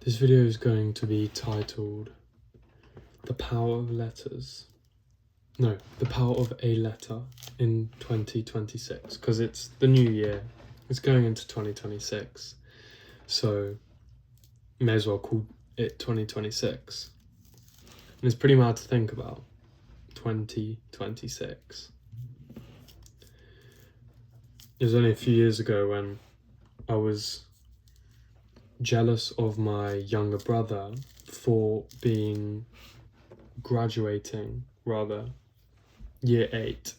This video is going to be titled The Power of Letters. No, The Power of a Letter in 2026, because it's the new year. It's going into 2026. So, may as well call it 2026. And it's pretty mad to think about. 2026. It was only a few years ago when I was jealous of my younger brother for graduating year 8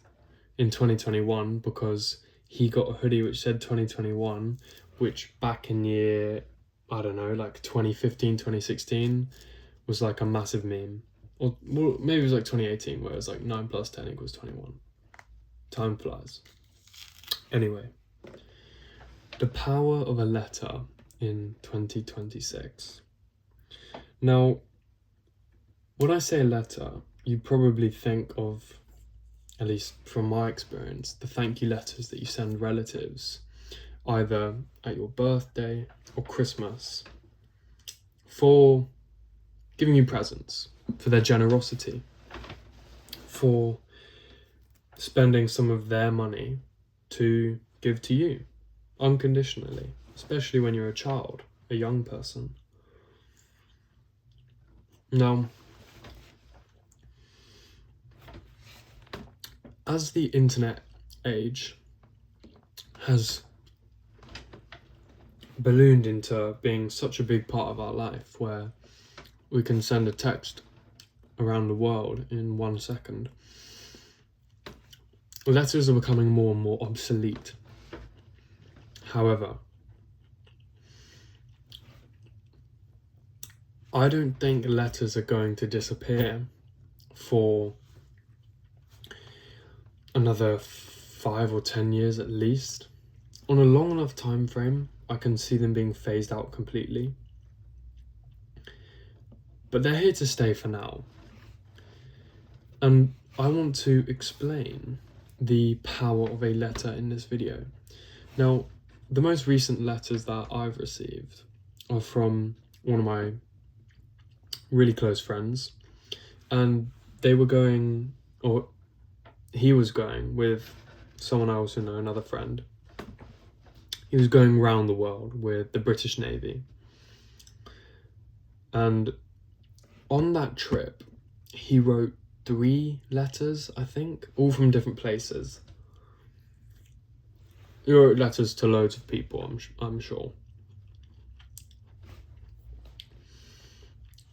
in 2021, because he got a hoodie which said 2021, which back in year, I don't know, like 2015, 2016 was like a massive meme. Or well, maybe it was like 2018 where it was like 9 plus 10 equals 21. Time flies. Anyway, the power of a letter in 2026. Now, when I say a letter, you probably think of, at least from my experience, the thank you letters that you send relatives, either at your birthday or Christmas, for giving you presents, for their generosity, for spending some of their money to give to you unconditionally, especially when you're a child, a young person. Now, as the internet age has ballooned into being such a big part of our life, where we can send a text around the world in 1 second, letters are becoming more and more obsolete. However, I don't think letters are going to disappear for another 5 or 10 years at least. On a long enough time frame, I can see them being phased out completely. But they're here to stay for now. And I want to explain the power of a letter in this video. Now, the most recent letters that I've received are from one of my really close friends, and they were going, or he was going with someone I also know, another friend. He was going around the world with the British Navy. And on that trip, he wrote 3 letters, I think, all from different places. He wrote letters to loads of people, I'm sure.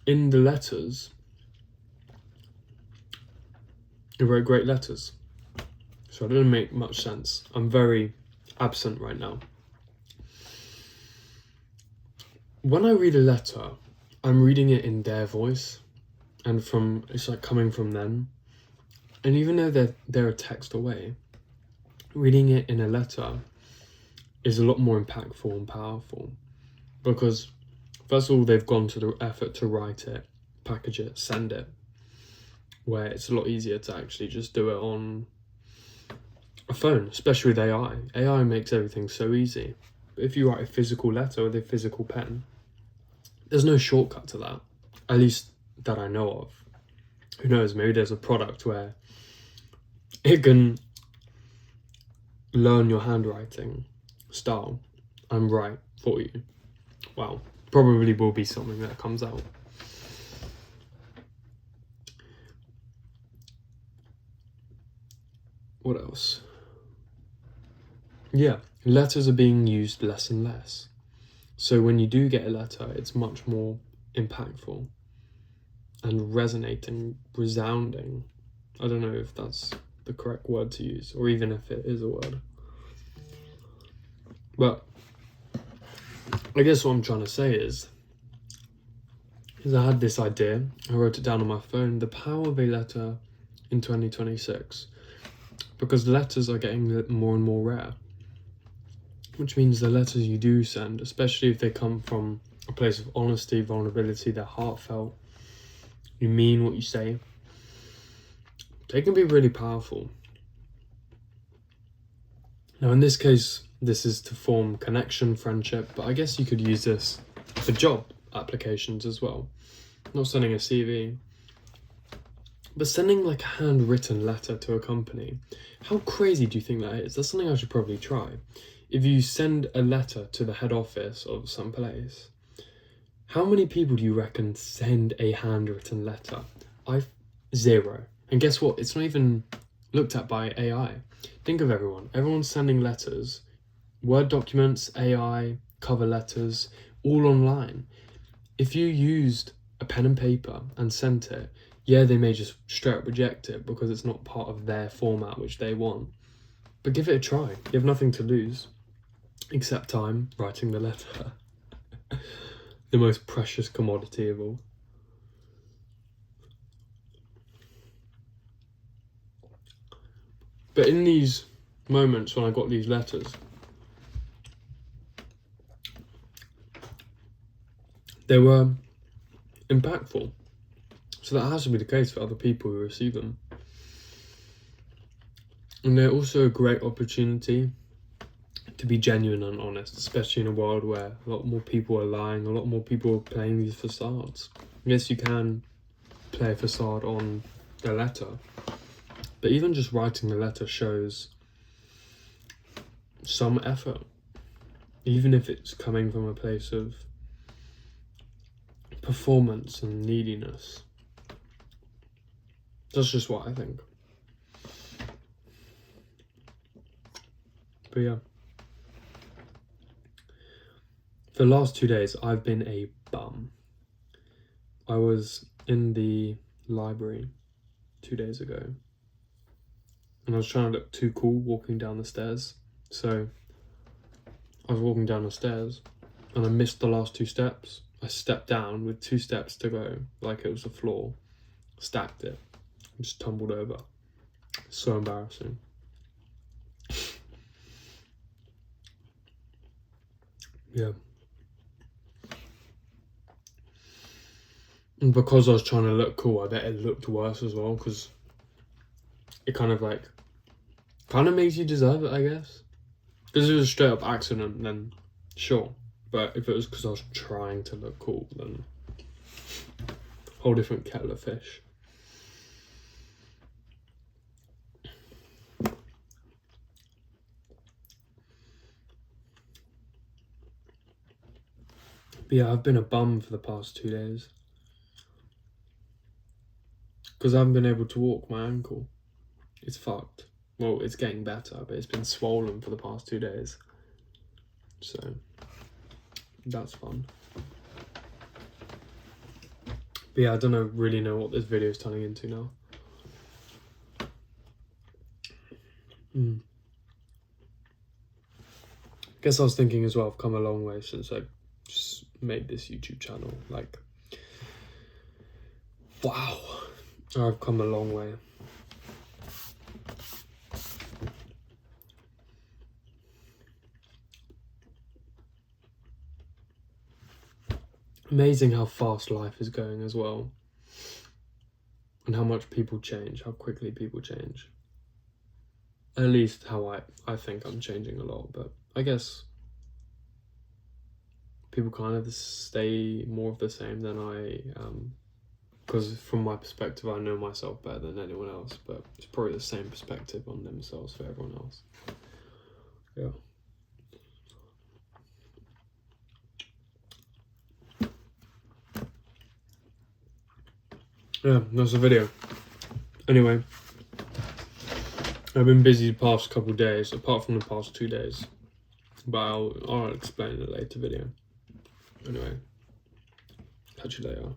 In the letters, he wrote great letters. So it didn't make much sense. I'm very absent right now. When I read a letter, I'm reading it in their voice, and it's like coming from them. And even though they're a text away, reading it in a letter is a lot more impactful and powerful, because first of all, they've gone to the effort to write it, package it, send it, where it's a lot easier to actually just do it on a phone, especially with AI. AI makes everything so easy. But if you write a physical letter with a physical pen, there's no shortcut to that, at least that I know of. Who knows, maybe there's a product where it can learn your handwriting style and write for you. Well, probably will be something that comes out. What else? Yeah, letters are being used less and less. So when you do get a letter, it's much more impactful and resonating, resounding. I don't know if that's the correct word to use, or even if it is a word. But I guess what I'm trying to say is I had this idea, I wrote it down on my phone, the power of a letter in 2026, because letters are getting more and more rare, which means the letters you do send, especially if they come from a place of honesty, vulnerability, they're heartfelt, you mean what you say, they can be really powerful. Now in this case, this is to form connection, friendship, but I guess you could use this for job applications as well. Not sending a CV, but sending like a handwritten letter to a company. How crazy do you think that is? That's something I should probably try. If you send a letter to the head office of some place, how many people do you reckon send a handwritten letter? Zero. And guess what? It's not even looked at by AI. Think of everyone. Everyone's sending letters, Word documents, AI, cover letters, all online. If you used a pen and paper and sent it, yeah, they may just straight up reject it because it's not part of their format which they want. But give it a try. You have nothing to lose except time writing the letter. The most precious commodity of all. But in these moments when I got these letters, they were impactful. So that has to be the case for other people who receive them. And they're also a great opportunity to be genuine and honest, especially in a world where a lot more people are lying, a lot more people are playing these facades. Yes, you can play a facade on the letter, but even just writing the letter shows some effort, even if it's coming from a place of performance and neediness. That's just what I think. But yeah. For the last 2 days, I've been a bum. I was in the library 2 days ago, and I was trying to look too cool walking down the stairs. So I was walking down the stairs, and I missed the last 2 steps. I stepped down with 2 steps to go, like it was the floor, stacked it, and just tumbled over. So embarrassing. Yeah. And because I was trying to look cool, I bet it looked worse as well, because it kind of makes you deserve it, I guess. Because if it was a straight up accident, then sure. But if it was because I was trying to look cool, then whole different kettle of fish. But yeah, I've been a bum for the past 2 days. Because I haven't been able to walk my ankle. It's fucked. Well, it's getting better, but it's been swollen for the past 2 days. So, that's fun. But yeah, I don't really know what this video is turning into now. Guess I was thinking as well, I've come a long way since I just made this YouTube channel. Like, wow, I've come a long way. Amazing how fast life is going as well, and how much people change, how quickly people change. At least how I think I'm changing a lot, but I guess people kind of stay more of the same than I am, because from my perspective I know myself better than anyone else, but it's probably the same perspective on themselves for everyone else. Yeah. Yeah, that's the video. Anyway, I've been busy the past couple of days, apart from the past 2 days, but I'll explain in a later video. Anyway, catch you later.